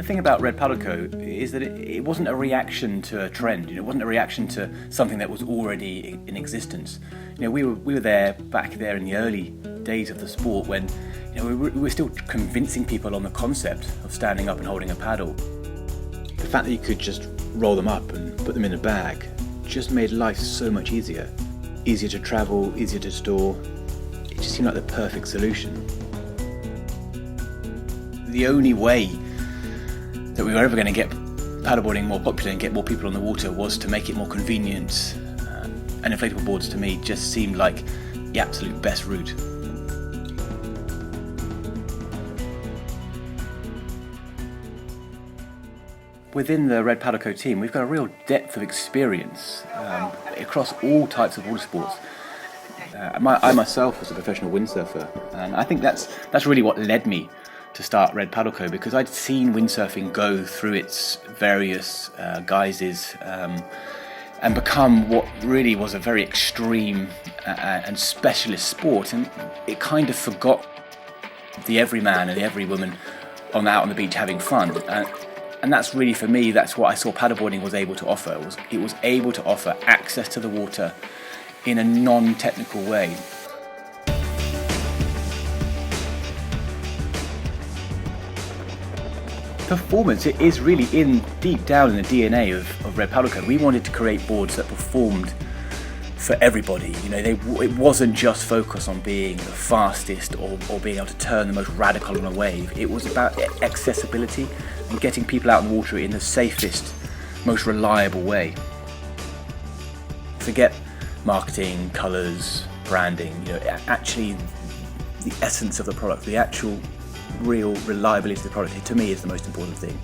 thing about Red Palico is that it wasn't a reaction to a trend. It wasn't a reaction to something that was already in existence. We were there back there in the early days of the sport when we were still convincing people on the concept of standing up and holding a paddle. The fact that you could just roll them up and put them in a bag just made life so much easier. Easier to travel, easier to store. It just seemed like the perfect solution. The only way that we were ever going to get paddleboarding more popular and get more people on the water was to make it more convenient. And inflatable boards to me just seemed like the absolute best route. Within the Red Palico team, we've got a real depth of experience across all types of water sports. I myself was a professional windsurfer, and I think that's really what led me to start Red Palico, because I'd seen windsurfing go through its various guises and become what really was a very extreme and specialist sport, and it kind of forgot the everyman and the everywoman out on the beach having fun. And that's really, for me, that's what I saw paddleboarding was able to offer. It was able to offer access to the water in a non-technical way. Performance, it is really deep down in the DNA of Red Palico. We wanted to create boards that performed for everybody. It wasn't just focused on being the fastest or being able to turn the most radical on a wave. It was about accessibility and getting people out in the water in the safest, most reliable way. Forget marketing, colours, branding. Actually, the essence of the product, the actual real reliability of the product, to me, is the most important thing.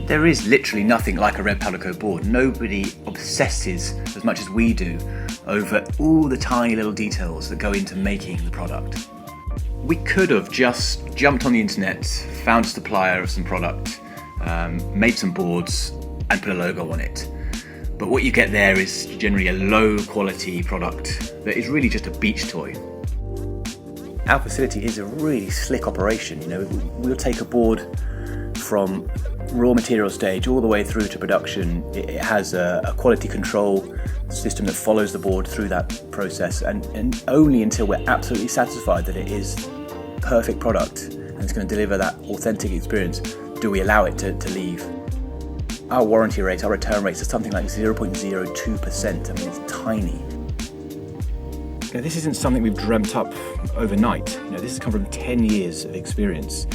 There is literally nothing like a Red Palico board. Nobody obsesses as much as we do over all the tiny little details that go into making the product. We could have just jumped on the internet, found a supplier of some product, made some boards and put a logo on it. But what you get there is generally a low quality product that is really just a beach toy. Our facility is a really slick operation. We'll take a board from raw material stage all the way through to production. It has a quality control system that follows the board through that process, and only until we're absolutely satisfied that it is perfect product and it's going to deliver that authentic experience do we allow it to leave. Our warranty rate, our return rates are something like 0.02%. I mean, it's tiny. This isn't something we've dreamt up overnight. This has come from 10 years of experience.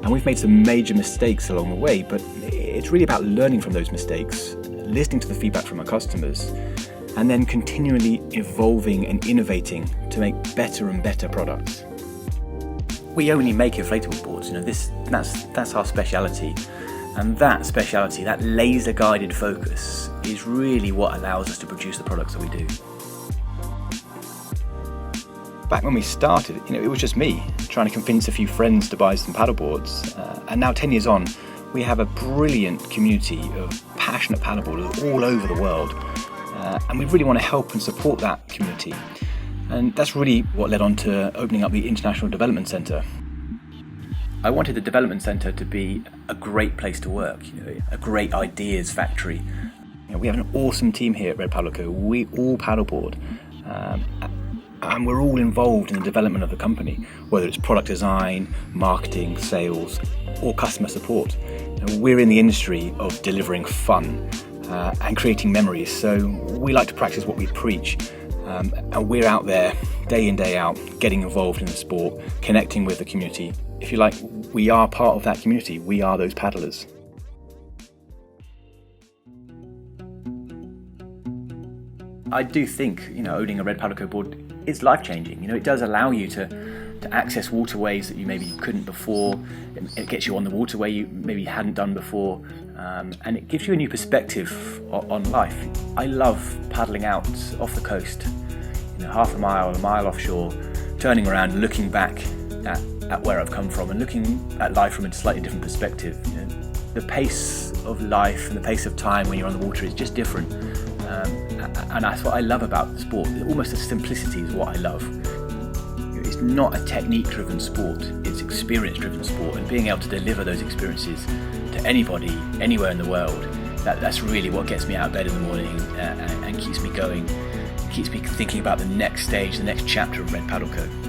And we've made some major mistakes along the way, but it's really about learning from those mistakes, listening to the feedback from our customers, and then continually evolving and innovating to make better and better products. We only make inflatable boards. That's our speciality, and that speciality, that laser-guided focus, is really what allows us to produce the products that we do. Back when we started, it was just me trying to convince a few friends to buy some paddleboards. And now 10 years on, we have a brilliant community of passionate paddleboarders all over the world. And we really want to help and support that community. And that's really what led on to opening up the International Development Centre. I wanted the Development Centre to be a great place to work, a great ideas factory. We have an awesome team here at Red Palico. We all paddleboard. And we're all involved in the development of the company, whether it's product design, marketing, sales, or customer support. We're in the industry of delivering fun and creating memories, so we like to practice what we preach. And we're out there day in, day out, getting involved in the sport, connecting with the community. If you like, we are part of that community. We are those paddlers. I do think, owning a Red Palico board is life-changing. It does allow you to access waterways that you maybe couldn't before. It gets you on the waterway you maybe hadn't done before, and it gives you a new perspective on life. I love paddling out off the coast, half a mile offshore, turning around, looking back at where I've come from and looking at life from a slightly different perspective. The pace of life and the pace of time when you're on the water is just different. And that's what I love about the sport. Almost the simplicity is what I love. it's not a technique-driven sport, it's experience-driven sport, and being able to deliver those experiences to anybody, anywhere in the world, that's really what gets me out of bed in the morning and keeps me going, keeps me thinking about the next stage, the next chapter of Red Paddle Co.